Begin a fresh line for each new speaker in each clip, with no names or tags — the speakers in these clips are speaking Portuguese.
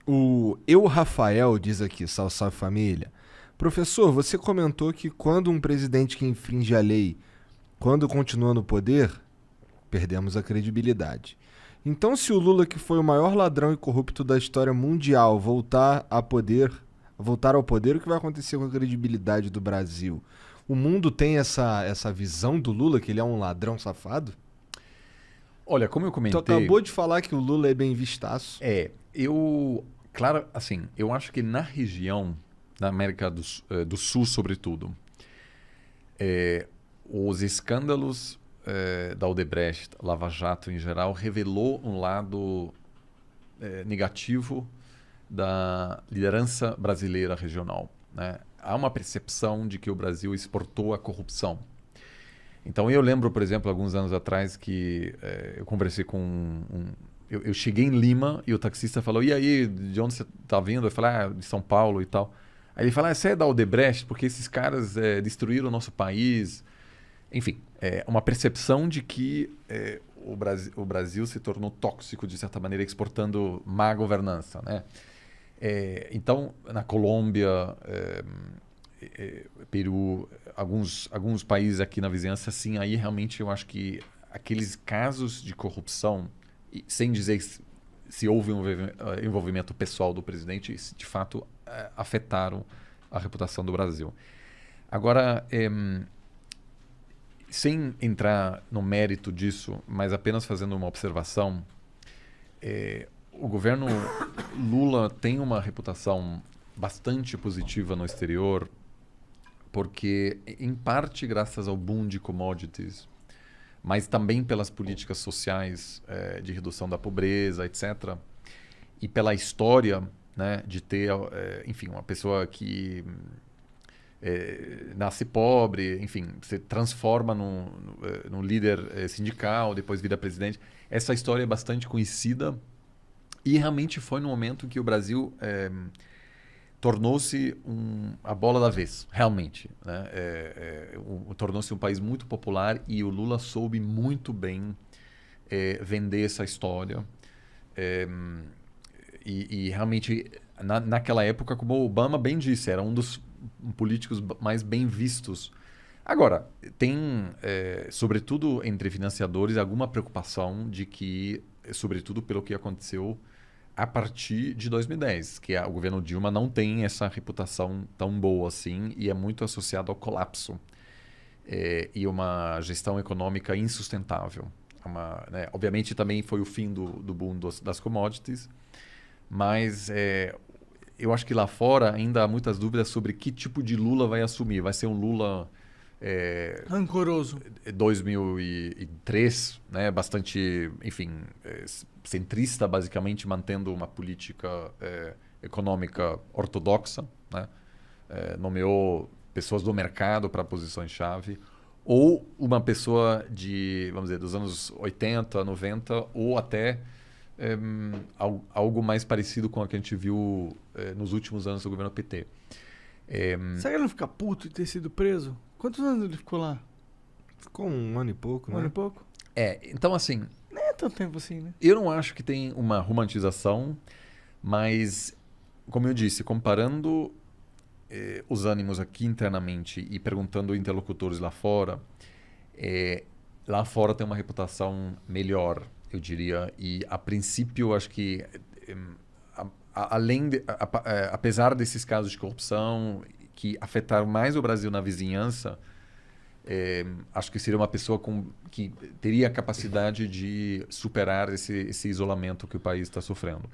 O Rafael diz aqui, salve, salve família. Professor, você comentou que quando um presidente que infringe a lei, quando continua no poder, perdemos a credibilidade. Então, se o Lula, que foi o maior ladrão e corrupto da história mundial, voltar ao poder, o que vai acontecer com a credibilidade do Brasil? O mundo tem essa visão do Lula, que ele é um ladrão safado?
Olha, como eu
Tu
comentei,
acabou de falar que o Lula é bem vistaço.
claro, assim, eu acho que na região da América do Sul, sobretudo, os escândalos da Odebrecht, Lava Jato em geral, revelou um lado negativo da liderança brasileira regional, né? Há uma percepção de que o Brasil exportou a corrupção. Então eu lembro, por exemplo, alguns anos atrás que eu conversei com eu cheguei em Lima e o taxista falou: "E aí, de onde você está vindo?" Eu falei: "Ah, de São Paulo e tal." Aí ele falou: "Ah, você é da Odebrecht porque esses caras destruíram o nosso país." Enfim, é uma percepção de que o Brasil se tornou tóxico de certa maneira, exportando má governança, né? Então, na Colômbia, Peru, alguns países aqui na vizinhança, sim, aí realmente eu acho que aqueles casos de corrupção, e sem dizer se houve um envolvimento pessoal do presidente, de fato afetaram a reputação do Brasil. Agora, sem entrar no mérito disso, mas apenas fazendo uma observação, o governo Lula tem uma reputação bastante positiva no exterior, porque, em parte, graças ao boom de commodities, mas também pelas políticas sociais de redução da pobreza, etc., e pela história, né, de ter, enfim, uma pessoa que nasce pobre, enfim, se transforma num líder sindical, depois vira presidente. Essa história é bastante conhecida e realmente foi no momento em que o Brasil tornou-se a bola da vez, realmente, né? Tornou-se um país muito popular e o Lula soube muito bem vender essa história. E realmente, naquela época, como o Obama bem disse, era um dos políticos mais bem vistos. Agora, tem, sobretudo entre financiadores, alguma preocupação de que, sobretudo pelo que aconteceu a partir de 2010, que o governo Dilma não tem essa reputação tão boa assim e é muito associado ao colapso e uma gestão econômica insustentável. Né, obviamente também foi o fim do boom das commodities, mas eu acho que lá fora ainda há muitas dúvidas sobre que tipo de Lula vai assumir. Vai ser um Lula
rancoroso.
2003, né, bastante, enfim, centrista, basicamente mantendo uma política econômica ortodoxa, né? Nomeou pessoas do mercado para posições-chave, ou uma pessoa vamos dizer, dos anos 80, 90, ou até algo mais parecido com o que a gente viu nos últimos anos do governo PT.
Será que ele não fica puto de ter sido preso? Quantos anos ele ficou lá?
Ficou um ano e pouco, né?
Um ano e pouco?
Então assim,
Nem é tanto tempo assim, né?
eu não acho que tem uma romantização, mas, como eu disse, comparando os ânimos aqui internamente e perguntando interlocutores lá fora tem uma reputação melhor, eu diria. E, a princípio, acho que, apesar desses casos de corrupção que afetaram mais o Brasil na vizinhança, acho que seria uma pessoa que teria a capacidade de superar esse isolamento que o país está sofrendo.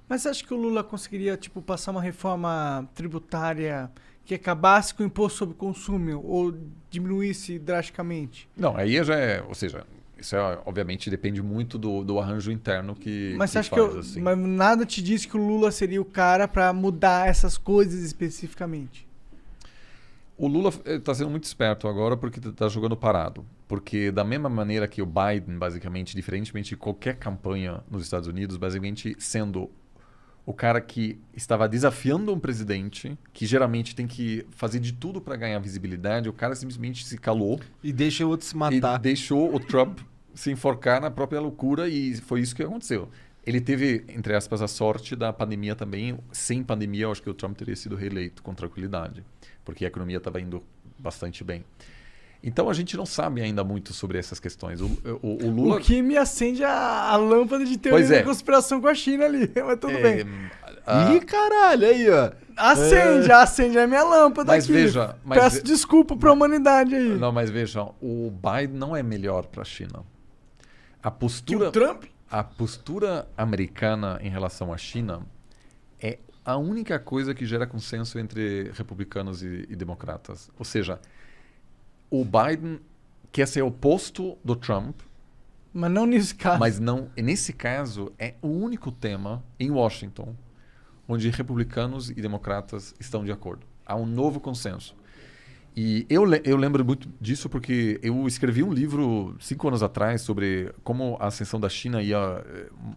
Mas você acha que o Lula conseguiria, tipo, passar uma reforma tributária que acabasse com o imposto sobre consumo ou diminuísse drasticamente?
Não, aí já ou seja, isso obviamente depende muito do arranjo interno que
Mas você acha
faz, assim.
mas nada te diz que o Lula seria o cara para mudar essas coisas especificamente?
O Lula está sendo muito esperto agora porque está jogando parado. Porque da mesma maneira que o Biden, basicamente, diferentemente de qualquer campanha nos Estados Unidos, basicamente sendo o cara que estava desafiando um presidente, que geralmente tem que fazer de tudo para ganhar visibilidade, o cara simplesmente se calou.
E deixa o outro se
E
matar.
deixou o Trump se enforcar na própria loucura e foi isso que aconteceu. Ele teve, entre aspas, a sorte da pandemia também. Sem pandemia, eu acho que o Trump teria sido reeleito com tranquilidade, porque a economia estava indo bastante bem. Então a gente não sabe ainda muito sobre essas questões. O Lula...
O que me acende a lâmpada de teoria da conspiração com a China ali, mas tudo bem.
Ih, caralho, aí, ó.
Acende a minha lâmpada
mas
aqui.
Veja,
Peço desculpa pra humanidade aí.
Não, mas vejam, o Biden não é melhor para a China.
Que o Trump?
A postura americana em relação à China é a única coisa que gera consenso entre republicanos e democratas. Ou seja, o Biden quer ser oposto do Trump,
mas não nesse caso.
Mas não, nesse caso é o único tema em Washington onde republicanos e democratas estão de acordo. Há um novo consenso. E eu lembro muito disso porque eu escrevi um livro 5 anos atrás sobre como a ascensão da China ia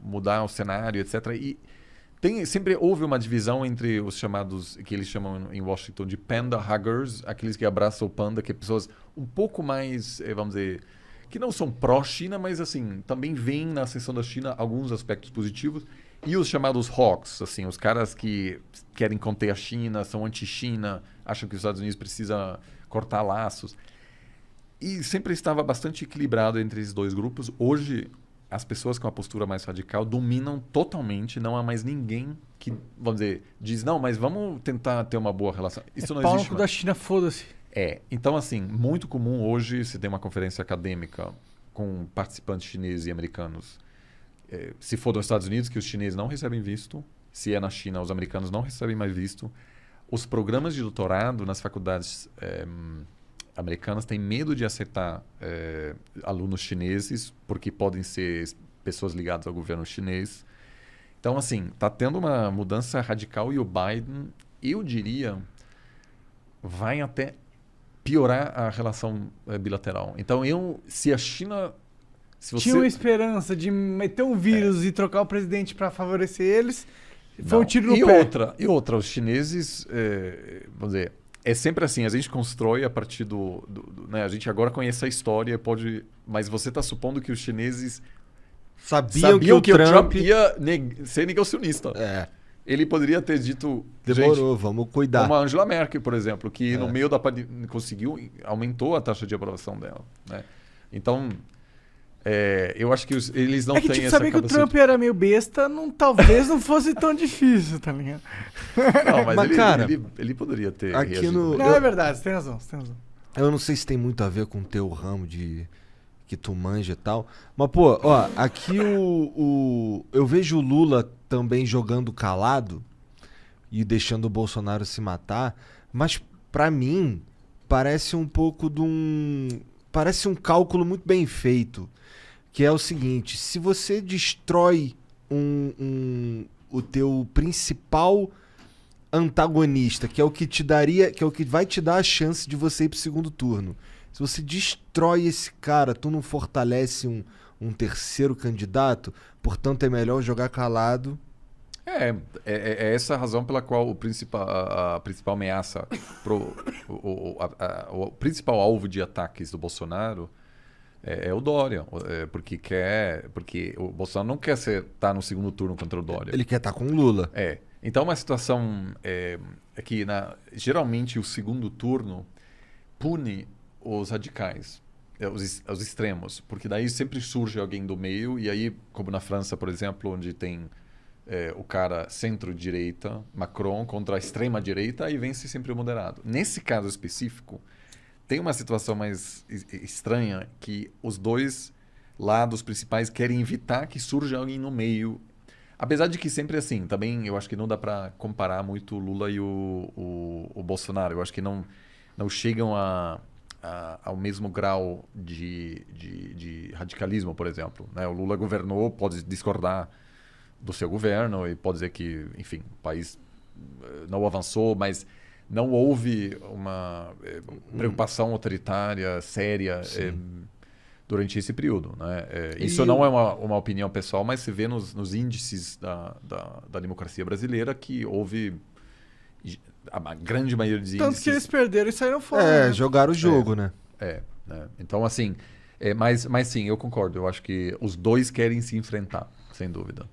mudar o cenário, etc. E sempre houve uma divisão entre os chamados, que eles chamam em Washington de panda huggers, aqueles que abraçam o panda, que é pessoas um pouco mais, vamos dizer, que não são pró-China, mas assim, também veem na ascensão da China alguns aspectos positivos. E os chamados hawks, assim, os caras que querem conter a China, são anti-China, acham que os Estados Unidos precisa cortar laços. E sempre estava bastante equilibrado entre esses dois grupos. Hoje, as pessoas com a postura mais radical dominam totalmente. Não há mais ninguém que, vamos dizer, diz, não, mas vamos tentar ter uma boa relação. Isso não existe mais.
Da China, foda-se.
Então, assim, muito comum hoje, se tem uma conferência acadêmica com participantes chineses e americanos. Se for dos Estados Unidos, que os chineses não recebem visto. Se é na China, os americanos não recebem mais visto. Os programas de doutorado nas faculdades americanas têm medo de aceitar alunos chineses, porque podem ser pessoas ligadas ao governo chinês. Então, assim, está tendo uma mudança radical e o Biden, eu diria, vai até piorar a relação bilateral. Então, se a China...
Tinha uma esperança de meter um vírus e trocar o presidente para favorecer eles, foi um tiro no pé.
E outra, os chineses, vamos dizer, é sempre assim, a gente constrói a partir né, a gente agora conhece a história, mas você está supondo que os chineses sabiam que o Trump ia ser negacionista. Ele poderia ter dito...
Demorou, vamos cuidar.
Como a Angela Merkel, por exemplo, que no meio da pandemia aumentou a taxa de aprovação dela. Né? Então... eu acho que eles não têm essa
saber que o Trump era meio besta, talvez não fosse tão difícil, tá ligado?
Não, mas
cara,
ele poderia ter
aqui
reagido.
Não, é verdade, você tem razão.
Eu não sei se tem muito a ver com o teu ramo de que tu manja e tal, mas pô, ó, aqui eu vejo o Lula também jogando calado e deixando o Bolsonaro se matar, mas pra mim parece um pouco parece um cálculo muito bem feito. Que é o seguinte, se você destrói o teu principal antagonista, que é o que te daria, que é o que vai te dar a chance de você ir pro segundo turno. Se você destrói esse cara, tu não fortalece um terceiro candidato, portanto é melhor jogar calado.
É essa a razão pela qual a principal ameaça, o principal alvo de ataques do Bolsonaro é o Dória, porque o Bolsonaro não quer estar no segundo turno contra o Dória.
Ele quer estar com o Lula.
Então uma situação é que geralmente o segundo turno pune os radicais, os extremos, porque daí sempre surge alguém do meio, e aí, como na França, por exemplo, onde tem o cara centro-direita, Macron, contra a extrema-direita, aí vence sempre o moderado. Nesse caso específico, tem uma situação mais estranha que os dois lados principais querem evitar que surja alguém no meio. Apesar de que sempre assim, também eu acho que não dá para comparar muito o Lula e o Bolsonaro. Eu acho que não chegam ao mesmo grau de radicalismo, por exemplo. Né? O Lula governou, pode discordar do seu governo e pode dizer que, enfim, o país não avançou, mas não houve uma preocupação autoritária séria durante esse período. Né? Isso não é uma opinião pessoal, mas se vê nos índices da democracia brasileira que houve a grande maioria dos índices...
Tanto que eles perderam e saíram fora.
Jogaram o jogo, né?
Né? Então, assim, mas sim, eu concordo. Eu acho que os dois querem se enfrentar, sem dúvida.